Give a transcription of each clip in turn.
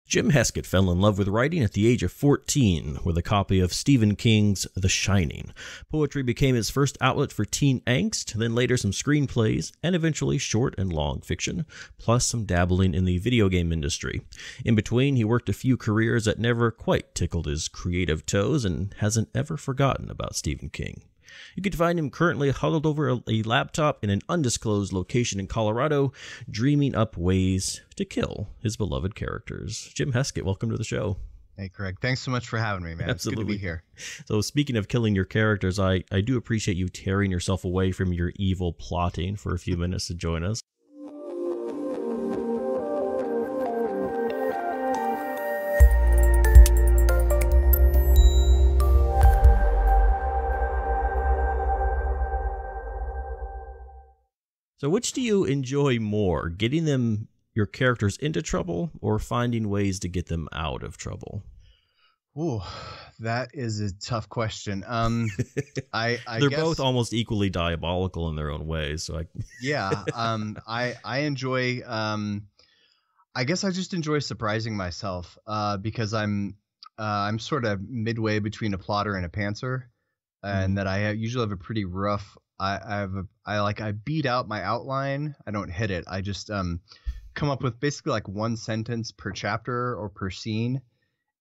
Jim Heskett fell in love with writing at the age of 14 with a copy of Stephen King's The Shining. Poetry became his first outlet for teen angst, then later some screenplays, and eventually short and long fiction, plus some dabbling in the video game industry. In between, he worked a few careers that never quite tickled his creative toes and hasn't ever forgotten about Stephen King. You can find him currently huddled over a laptop in an undisclosed location in Colorado, dreaming up ways to kill his beloved characters. Jim Heskett, welcome to the show. Hey, Craig. Thanks so much for having me, man. Absolutely. It's good to be here. So speaking of killing your characters, I do appreciate you tearing yourself away from your evil plotting for a few minutes to join us. So which do you enjoy more, getting your characters into trouble or finding ways to get them out of trouble? Ooh, that is a tough question. I They're guess, both almost equally diabolical in their own ways. So yeah. I enjoy. I guess I just enjoy surprising myself because I'm sort of midway between a plotter and a pantser, and that I usually have a pretty rough. I beat out my outline. I don't hit it. I just come up with basically like one sentence per chapter or per scene.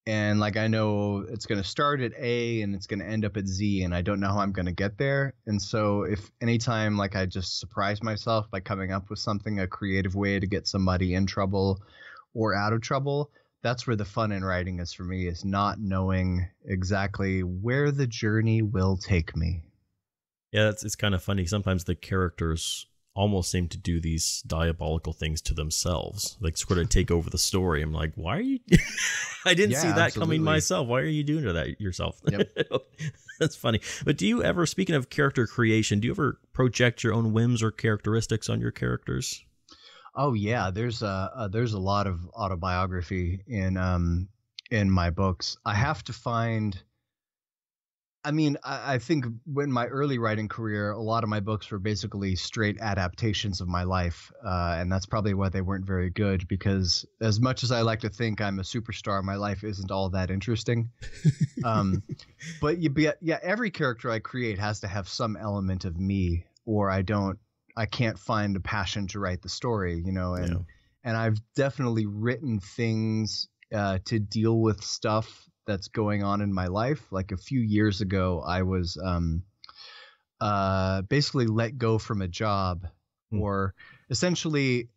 And like I know it's going to start at A and it's going to end up at Z, and I don't know how I'm going to get there. And so if anytime like I just surprise myself by coming up with something, a creative way to get somebody in trouble or out of trouble, that's where the fun in writing is for me, is not knowing exactly where the journey will take me. Yeah, it's kind of funny. Sometimes the characters almost seem to do these diabolical things to themselves, like sort of take over the story. I'm like, why are you? I didn't see that coming myself. Why are you doing that yourself? Yep. That's funny. But do you ever, speaking of character creation, do you ever project your own whims or characteristics on your characters? Oh yeah, there's a lot of autobiography in my books. I have to find. I mean, I think in my early writing career, a lot of my books were basically straight adaptations of my life. And that's probably why they weren't very good, because as much as I like to think I'm a superstar, my life isn't all that interesting. But every character I create has to have some element of me, or I can't find a passion to write the story, and I've definitely written things to deal with stuff that's going on in my life. Like a few years ago, I was basically let go from a job, or essentially,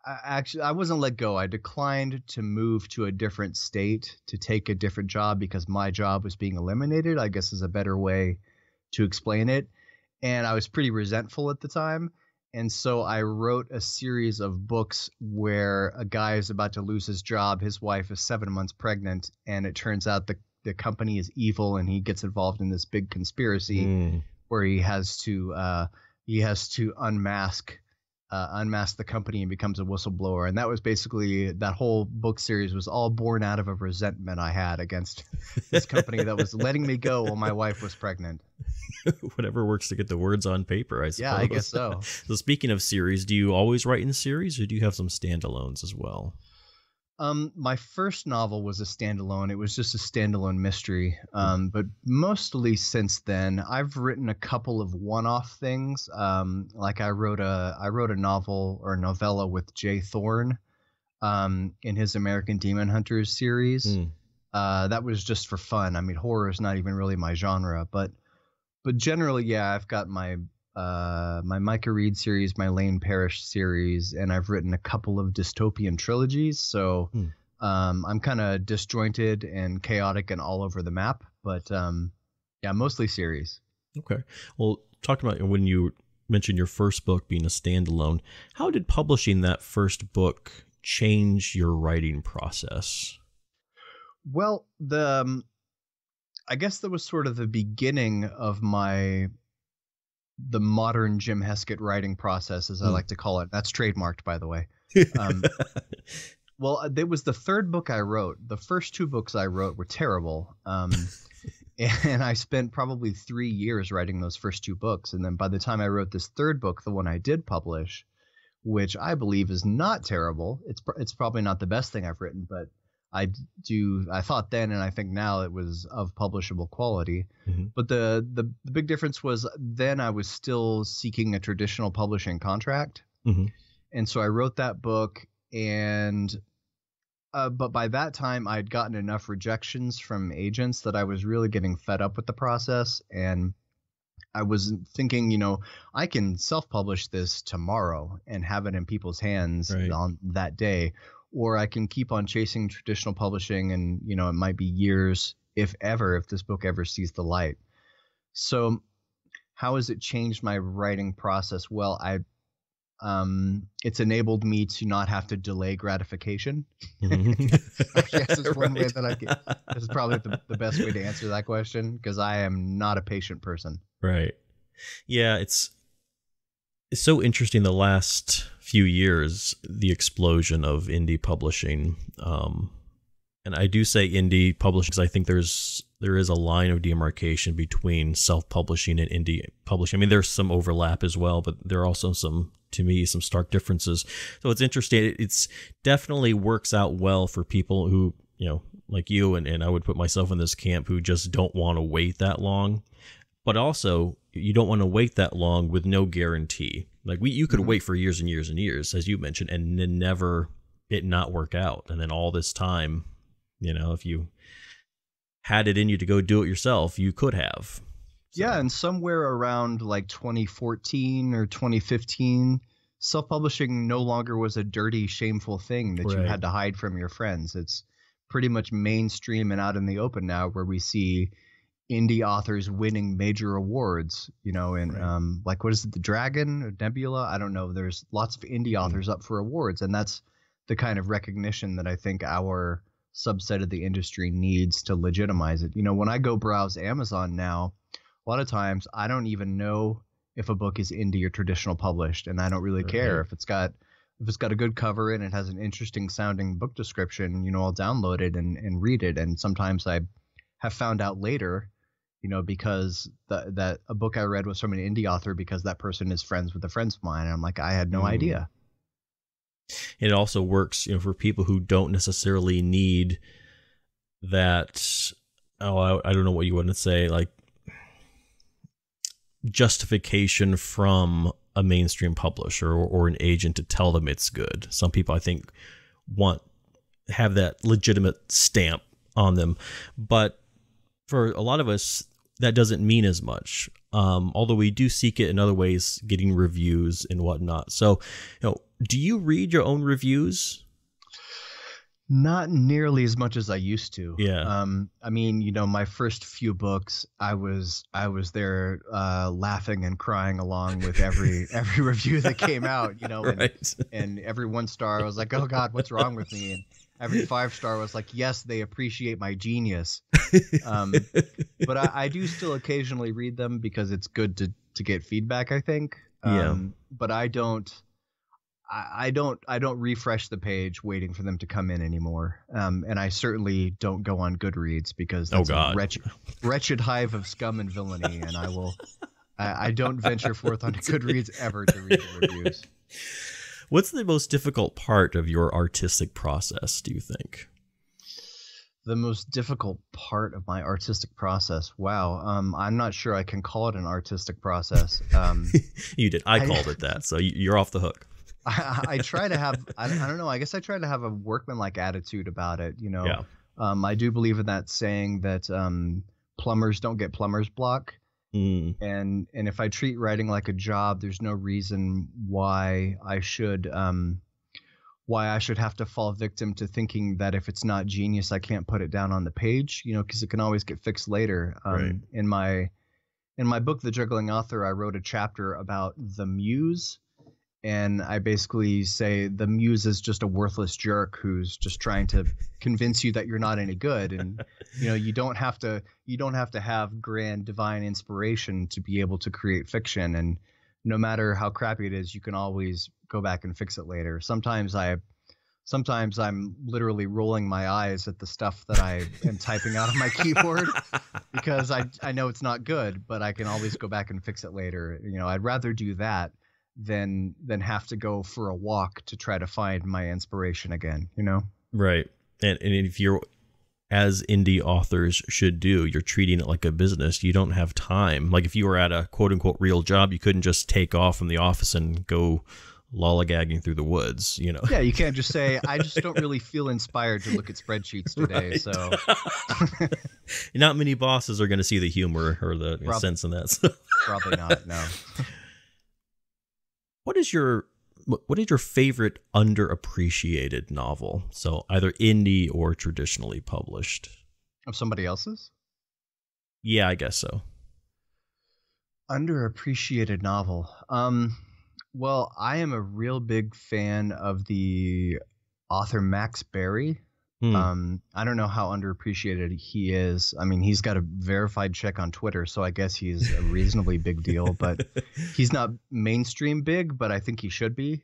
I wasn't let go. I declined to move to a different state to take a different job because my job was being eliminated, I guess is a better way to explain it. And I was pretty resentful at the time. And so I wrote a series of books where a guy is about to lose his job. His wife is 7 months pregnant, and it turns out the company is evil, and he gets involved in this big conspiracy where he has to unmask the company and becomes a whistleblower. And that was basically, that whole book series was all born out of a resentment I had against this company that was letting me go while my wife was pregnant. Whatever works to get the words on paper, I suppose. Yeah, I guess so. So speaking of series, do you always write in series, or do you have some standalones as well? My first novel was a standalone. It was just a standalone mystery. But mostly since then, I've written a couple of one-off things. Like I wrote a novel or a novella with Jay Thorne in his American Demon Hunters series. That was just for fun. I mean, horror is not even really my genre, but generally, yeah, I've got my Micah Reed series, my Lane Parrish series, and I've written a couple of dystopian trilogies. So I'm kind of disjointed and chaotic and all over the map. But yeah, mostly series. Okay. Well, talking about when you mentioned your first book being a standalone, how did publishing that first book change your writing process? Well, I guess that was sort of the beginning of the modern Jim Heskett writing process, as I like to call it. That's trademarked, by the way. Well, it was the third book I wrote. The first two books I wrote were terrible. And I spent probably 3 years writing those first two books. And then by the time I wrote this third book, the one I did publish, which I believe is not terrible. It's probably not the best thing I've written, but I thought then and I think now it was of publishable quality. Mm-hmm. But the big difference was then I was still seeking a traditional publishing contract. Mm-hmm. And so I wrote that book, and but by that time I'd gotten enough rejections from agents that I was really getting fed up with the process, and I was thinking, I can self-publish this tomorrow and have it in people's hands Right. on that day, or I can keep on chasing traditional publishing, and it might be years, if this book ever sees the light. So how has it changed my writing process? Well, it's enabled me to not have to delay gratification. I guess it's one way that this is probably the best way to answer that question, because I am not a patient person. Right. Yeah, it's so interesting the last few years, the explosion of indie publishing. And I do say indie publishing because I think there is a line of demarcation between self-publishing and indie publishing. I mean, there's some overlap as well, but there are also some stark differences. So it's interesting. It's definitely works out well for people who, like you, and I would put myself in this camp, who just don't want to wait that long. But also, you don't want to wait that long with no guarantee. Like you could wait for years and years and years, as you mentioned, and then never it not work out. And then all this time, if you had it in you to go do it yourself, you could have. So. Yeah, and somewhere around like 2014 or 2015, self-publishing no longer was a dirty, shameful thing that you had to hide from your friends. It's pretty much mainstream and out in the open now, where we see indie authors winning major awards, and like, what is it, the Dragon or Nebula? I don't know. There's lots of indie authors up for awards, and that's the kind of recognition that I think our subset of the industry needs to legitimize it. When I go browse Amazon now, a lot of times I don't even know if a book is indie or traditional published, and I don't really care if it's got a good cover and it has an interesting sounding book description. I'll download it and read it. And sometimes I have found out later, because that a book I read was from an indie author because that person is friends with a friend of mine, and I'm like, I had no idea. It also works, for people who don't necessarily need that. I don't know what you want to say, like justification from a mainstream publisher or an agent to tell them it's good. Some people, I think, have that legitimate stamp on them, but for a lot of us, that doesn't mean as much. Although we do seek it in other ways, getting reviews and whatnot. So, do you read your own reviews? Not nearly as much as I used to. Yeah. I mean, my first few books, I was there laughing and crying along with every review that came out, Right. and every 1 star I was like, oh God, what's wrong with me? And every 5 star was like, yes, they appreciate my genius. But I do still occasionally read them because it's good to get feedback, I think. But I don't refresh the page waiting for them to come in anymore. And I certainly don't go on Goodreads because that's a wretched hive of scum and villainy. And I don't venture forth onto Goodreads ever to read the reviews. What's the most difficult part of your artistic process, do you think? The most difficult part of my artistic process? Wow. I'm not sure I can call it an artistic process. You did. I called it that. So you're off the hook. I try to have, I don't know, I guess I try to have a workmanlike attitude about it. Yeah. I do believe in that saying that plumbers don't get plumber's block. And if I treat writing like a job, there's no reason why I should have to fall victim to thinking that if it's not genius, I can't put it down on the page, because it can always get fixed later. In my book, The Juggling Author, I wrote a chapter about the muse. And I basically say the muse is just a worthless jerk who's just trying to convince you that you're not any good. And, you don't have to have grand divine inspiration to be able to create fiction. And no matter how crappy it is, you can always go back and fix it later. Sometimes I'm literally rolling my eyes at the stuff that I am typing out on my keyboard because I know it's not good, but I can always go back and fix it later. I'd rather do that than have to go for a walk to try to find my inspiration again, you know? Right. And if you're, as indie authors should do, you're treating it like a business. You don't have time. Like if you were at a quote unquote real job, you couldn't just take off from the office and go lollygagging through the woods, you know? Yeah, you can't just say, I just don't really feel inspired to look at spreadsheets today. Right. So not many bosses are going to see the humor or the sense in that. So. Probably not, no. What is your favorite underappreciated novel? So either indie or traditionally published. Of somebody else's? Yeah, I guess so. Underappreciated novel. Well, I am a real big fan of the author Max Berry. I don't know how underappreciated he is. I mean, he's got a verified check on Twitter, so I guess he's a reasonably big deal, but he's not mainstream big, but I think he should be.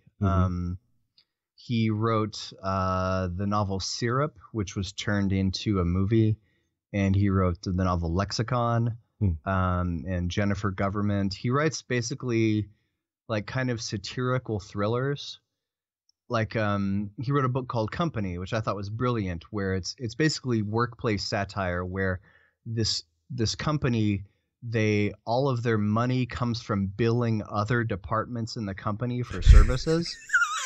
He wrote the novel Syrup, which was turned into a movie, and he wrote the novel Lexicon and Jennifer Government. He writes basically like kind of satirical thrillers. Like he wrote a book called Company, which I thought was brilliant, where it's basically workplace satire, where this company, all of their money comes from billing other departments in the company for services.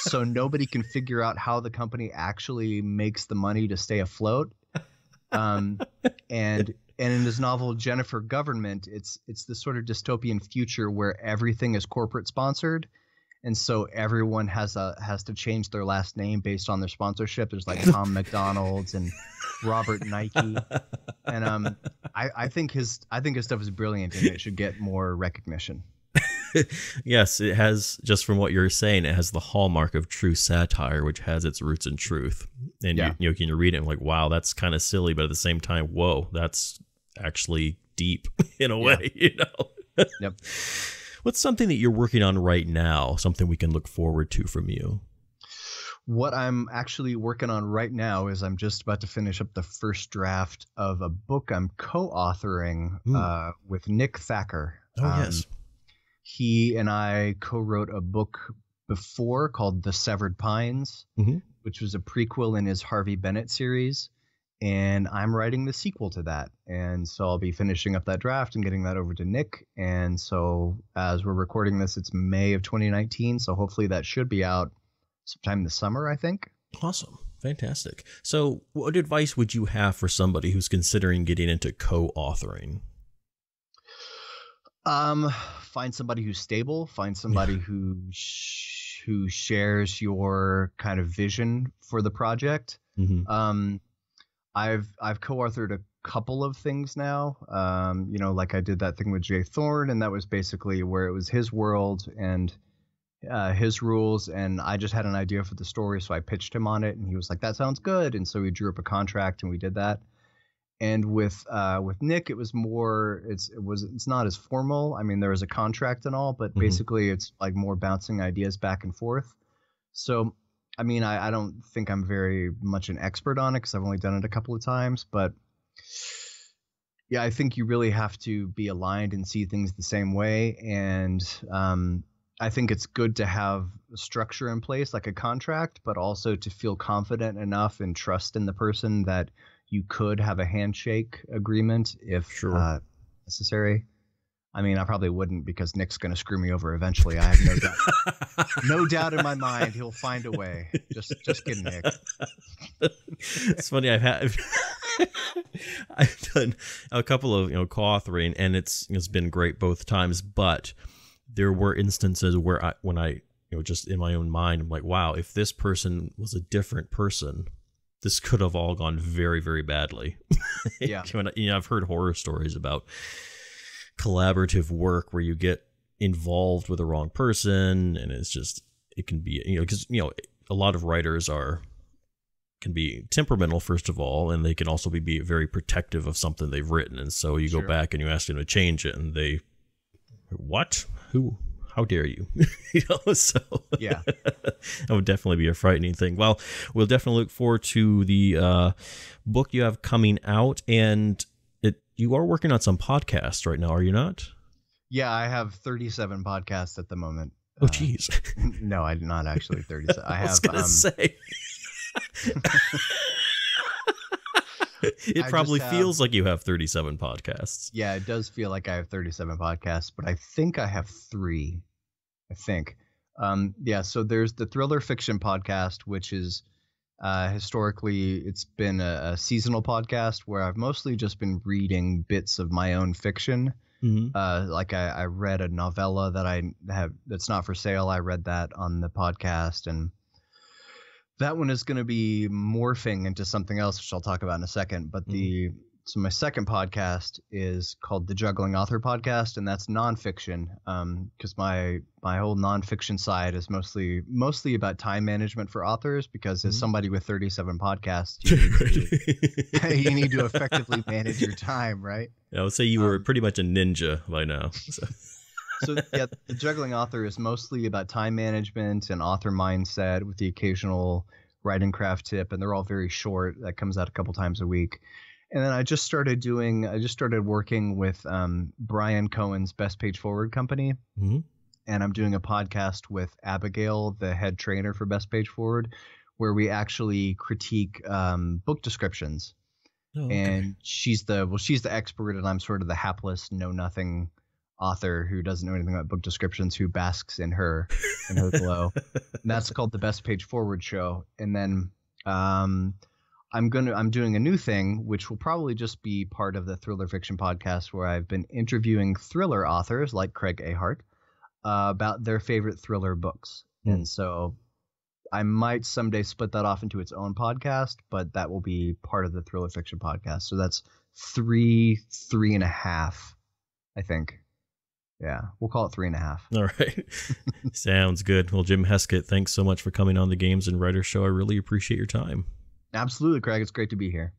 So nobody can figure out how the company actually makes the money to stay afloat. And in his novel Jennifer Government, it's this sort of dystopian future where everything is corporate sponsored, and so everyone has to change their last name based on their sponsorship. There's like Tom McDonald's and Robert Nike, and I think his stuff is brilliant and it should get more recognition. Yes, it has, just from what you're saying, it has the hallmark of true satire, which has its roots in truth. And you can read it and like, wow, that's kind of silly, but at the same time, whoa, that's actually deep in a way, you know? Yep. What's something that you're working on right now, something we can look forward to from you? What I'm actually working on right now is I'm just about to finish up the first draft of a book I'm co-authoring with Nick Thacker. Oh, yes. He and I co-wrote a book before called The Severed Pines, which was a prequel in his Harvey Bennett series. And I'm writing the sequel to that. And so I'll be finishing up that draft and getting that over to Nick. And so as we're recording this, it's May of 2019. So hopefully that should be out sometime this summer, I think. Awesome. Fantastic. So what advice would you have for somebody who's considering getting into co-authoring? Find somebody who's stable. Find somebody who shares your kind of vision for the project. I've co-authored a couple of things now. Like I did that thing with Jay Thorne, and that was basically where it was his world and his rules, and I just had an idea for the story, so I pitched him on it, and he was like, "That sounds good," and so we drew up a contract, and we did that. And with Nick, it was more. It's not as formal. I mean, there was a contract and all, but basically, it's like more bouncing ideas back and forth. So, I mean, I don't think I'm very much an expert on it because I've only done it a couple of times, but yeah, I think you really have to be aligned and see things the same way. And I think it's good to have a structure in place, like a contract, but also to feel confident enough and trust in the person that you could have a handshake agreement if necessary. I mean, I probably wouldn't because Nick's going to screw me over eventually. I have no doubt. No doubt in my mind he'll find a way. Just kidding, Nick. It's funny. I've done a couple of co-authoring, and it's been great both times. But there were instances where when I just in my own mind, I'm like, wow, if this person was a different person, this could have all gone very, very badly. Yeah. I've heard horror stories about collaborative work where you get involved with the wrong person, and it can be because a lot of writers can be temperamental, first of all, and they can also be very protective of something they've written, and so you go back and you ask them to change it, and they, what, who, how dare you? So yeah, that would definitely be a frightening thing. Well, we'll definitely look forward to the book you have coming out, and you are working on some podcasts right now, are you not? Yeah, I have 37 podcasts at the moment. Oh, geez. No, I'm not actually 37. I was have. gonna say. It probably feels like you have 37 podcasts. Yeah, it does feel like I have 37 podcasts, but I think I have 3. I think. Yeah, so there's the Thriller Fiction podcast, which is historically it's been a seasonal podcast where I've mostly just been reading bits of my own fiction. Like I read a novella that I have that's not for sale. I read that on the podcast, and that one is going to be morphing into something else, which I'll talk about in a second. But so my second podcast is called the Juggling Author Podcast, and that's nonfiction. Because my whole nonfiction side is mostly about time management for authors. Because as somebody with 37 podcasts, you need to effectively manage your time, right? I would say you were pretty much a ninja by now. So yeah, the Juggling Author is mostly about time management and author mindset with the occasional writing craft tip, and they're all very short. That comes out a couple times a week. And then I just started working with Brian Cohen's Best Page Forward company, and I'm doing a podcast with Abigail, the head trainer for Best Page Forward, where we actually critique book descriptions. Oh, okay. And she's the expert, and I'm sort of the hapless, know nothing author who doesn't know anything about book descriptions, who basks in her glow. And that's called the Best Page Forward Show. And then I'm doing a new thing, which will probably just be part of the Thriller Fiction podcast, where I've been interviewing thriller authors like Craig Ahart about their favorite thriller books. And so I might someday split that off into its own podcast, but that will be part of the Thriller Fiction podcast. So that's 3.5, I think. Yeah, we'll call it 3.5. All right. Sounds good. Well, Jim Heskett, thanks so much for coming on the Games and Writers Show. I really appreciate your time. Absolutely, Craig. It's great to be here.